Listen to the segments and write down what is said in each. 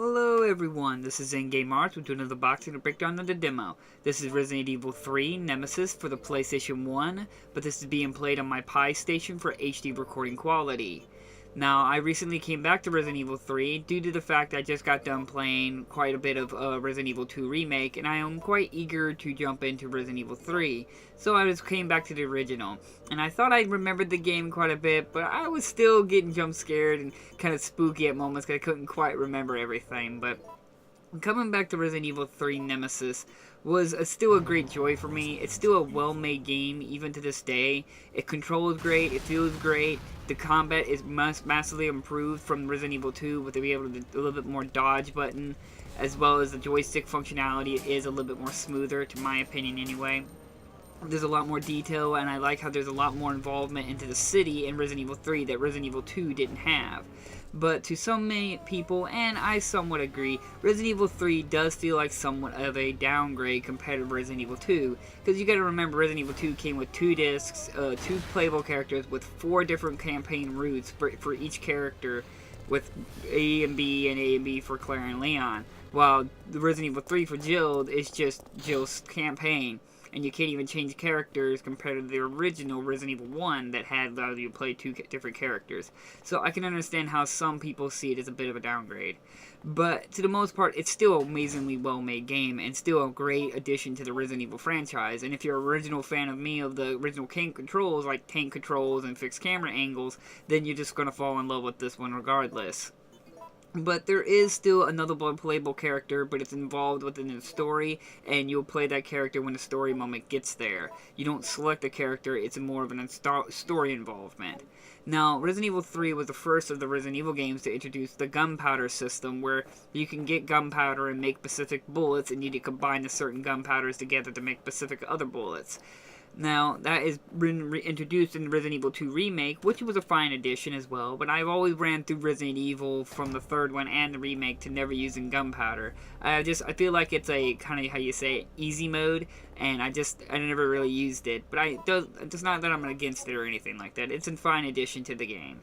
Hello everyone, this is In-Game Arts with another boxing and breakdown of the demo. This is Resident Evil 3 Nemesis for the PlayStation 1, but this is being played on my Pi station for HD recording quality. Now, I recently came back to Resident Evil 3 due to the fact I just got done playing quite a bit of Resident Evil 2 Remake, and I am quite eager to jump into Resident Evil 3. So I just came back to the original, and I thought I remembered the game quite a bit, but I was still getting jump scared and kind of spooky at moments because I couldn't quite remember everything. But coming back to Resident Evil 3 Nemesis was still a great joy for me. It's still a well-made game, even to this day. It controls great, it feels great. The combat is massively improved from Resident Evil 2 with being able to do a little bit more dodge button, as well as the joystick functionality is a little bit more smoother, to my opinion anyway. There's a lot more detail, and I like how there's a lot more involvement into the city in Resident Evil 3 that Resident Evil 2 didn't have. But to some people, and I somewhat agree, Resident Evil 3 does feel like somewhat of a downgrade compared to Resident Evil 2. Because you gotta remember, Resident Evil 2 came with 2 discs, 2 playable characters with 4 different campaign routes for each character, with A and B for Claire and Leon. While the Resident Evil 3 for Jill is just Jill's campaign. And you can't even change characters compared to the original Resident Evil 1 that had allowed you to play 2 different characters. So I can understand how some people see it as a bit of a downgrade. But to the most part, it's still an amazingly well-made game and still a great addition to the Resident Evil franchise. And if you're an original fan of me of the original tank controls, like tank controls and fixed camera angles, then you're just going to fall in love with this one regardless. But there is still another playable character, but it's involved within the story, and you'll play that character when the story moment gets there. You don't select the character, it's more of an story involvement. Now, Resident Evil 3 was the first of the Resident Evil games to introduce the Gunpowder System, where you can get gunpowder and make specific bullets, and you need to combine the certain gunpowders together to make specific other bullets. Now, that is introduced in Resident Evil 2 Remake, which was a fine addition as well, but I've always ran through Resident Evil from the third one and the remake to never using gunpowder. I feel like it's a, kind of how you say, easy mode, and I never really used it, but it's not that I'm against it or anything like that. It's a fine addition to the game.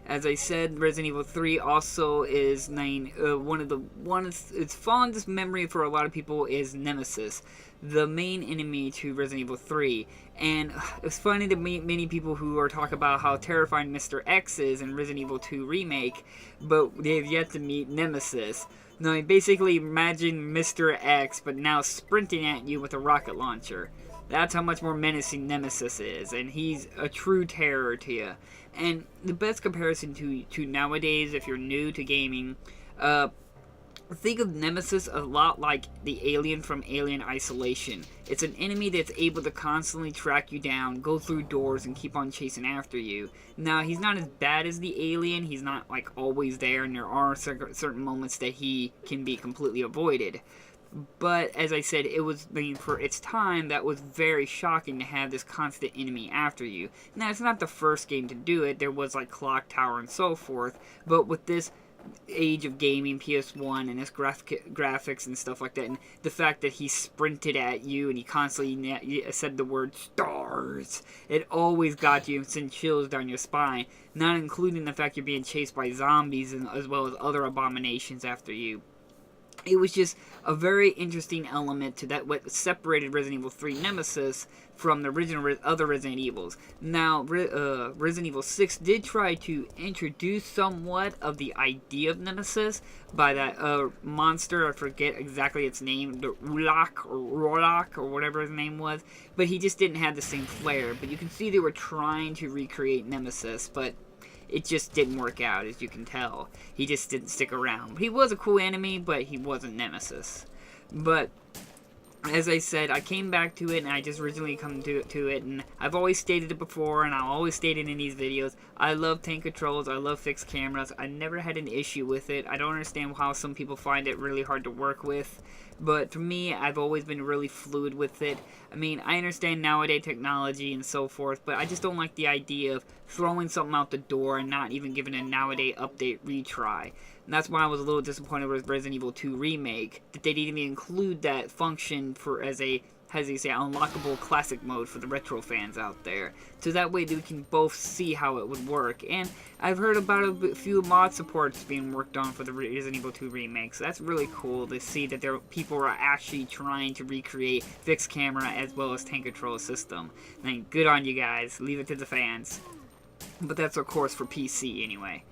As I said, Resident Evil 3 also is its fondest memory for a lot of people is Nemesis, the main enemy to Resident Evil 3. And it's funny to meet many people who are talking about how terrifying Mr. X is in Resident Evil 2 Remake, but they've yet to meet Nemesis. Now, basically imagine Mr. X, but now sprinting at you with a rocket launcher. That's how much more menacing Nemesis is, and he's a true terror to you. And the best comparison to nowadays, if you're new to gaming, think of Nemesis a lot like the alien from Alien Isolation. It's an enemy that's able to constantly track you down, go through doors, and keep on chasing after you. Now, he's not as bad as the alien, he's not like always there, and there are certain moments that he can be completely avoided. But, as I said, for its time, that was very shocking to have this constant enemy after you. Now, it's not the first game to do it. There was, like, Clock Tower and so forth. But with this age of gaming, PS1, and its graphics and stuff like that, and the fact that he sprinted at you and he constantly said the word stars, it always got you and sent chills down your spine, not including the fact you're being chased by zombies as well as other abominations after you. It was just a very interesting element to that, what separated Resident Evil 3 Nemesis from the original other Resident Evils. Now, Resident Evil 6 did try to introduce somewhat of the idea of Nemesis by that monster, I forget exactly its name, the Rolak, or whatever his name was, but he just didn't have the same flair. But you can see they were trying to recreate Nemesis, but it just didn't work out, as you can tell. He just didn't stick around. He was a cool enemy, but he wasn't Nemesis. But, as I said, I came back to it, and I just originally come to it, and I've always stated it before, and I'll always state it in these videos. I love tank controls, I love fixed cameras, I never had an issue with it. I don't understand how some people find it really hard to work with. But for me, I've always been really fluid with it. I mean, I understand nowadays technology and so forth, but I just don't like the idea of throwing something out the door and not even giving a nowadays update retry. And that's why I was a little disappointed with Resident Evil 2 Remake, that they didn't even include that function as a how do you say, unlockable classic mode for the retro fans out there. So that way we can both see how it would work. And I've heard about a few mod supports being worked on for the Resident Evil 2 remake. So that's really cool to see that people are actually trying to recreate fixed camera as well as tank control system. And good on you guys. Leave it to the fans. But that's of course for PC anyway.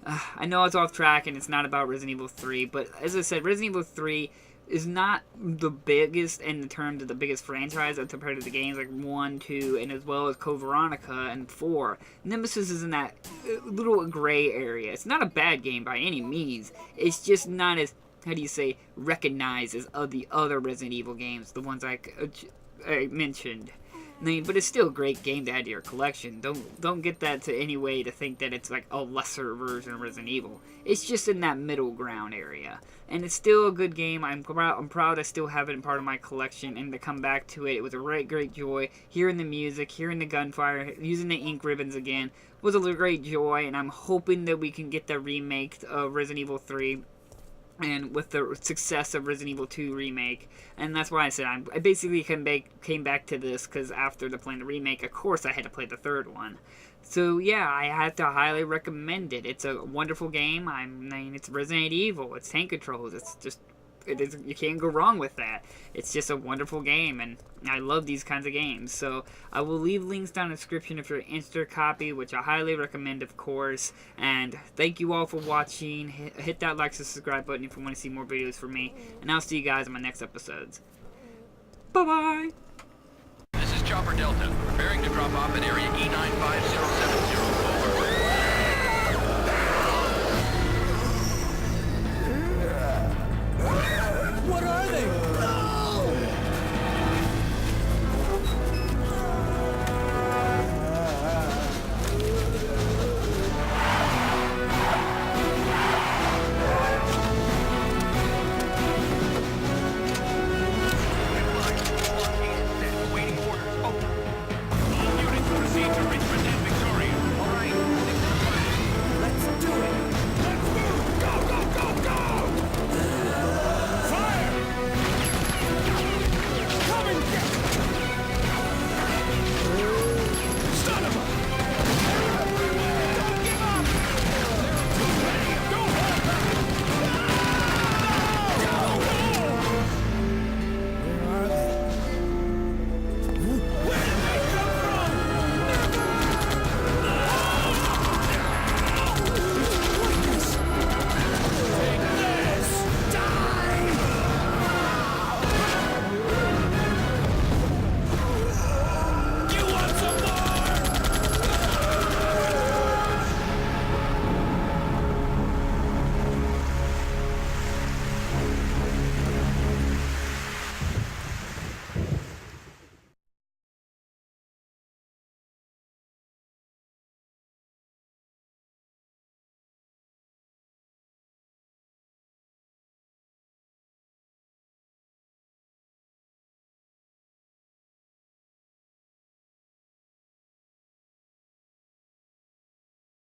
I know it's off track and it's not about Resident Evil 3, but as I said, Resident Evil 3 is not the biggest in terms of the biggest franchise compared to the games like 1, 2, and as well as Code Veronica and 4. Nemesis is in that little gray area. It's not a bad game by any means. It's just not as, how do you say, recognized as the other Resident Evil games, the ones I mentioned. But it's still a great game to add to your collection. Don't get that to any way to think that it's like a lesser version of Resident Evil. It's just in that middle ground area. And it's still a good game. I'm proud I still have it in part of my collection, and to come back to it, it was a great joy. Hearing the music, hearing the gunfire, using the ink ribbons again was a great joy, and I'm hoping that we can get the remake of Resident Evil 3 and with the success of Resident Evil 2 remake. And that's why I said I basically came back to this, because after playing the remake, of course I had to play the third one. So yeah, I have to highly recommend it. It's a wonderful game. I mean, it's Resident Evil, it's tank controls, it's just, you can't go wrong with that. It's just a wonderful game, and I love these kinds of games. So I will leave links down in the description if you're interested in a copy, which I highly recommend, of course. And thank you all for watching. Hit that like and subscribe button if you want to see more videos from me, and I'll see you guys in my next episodes. Bye bye. This is Chopper Delta, preparing to drop off at area E9506.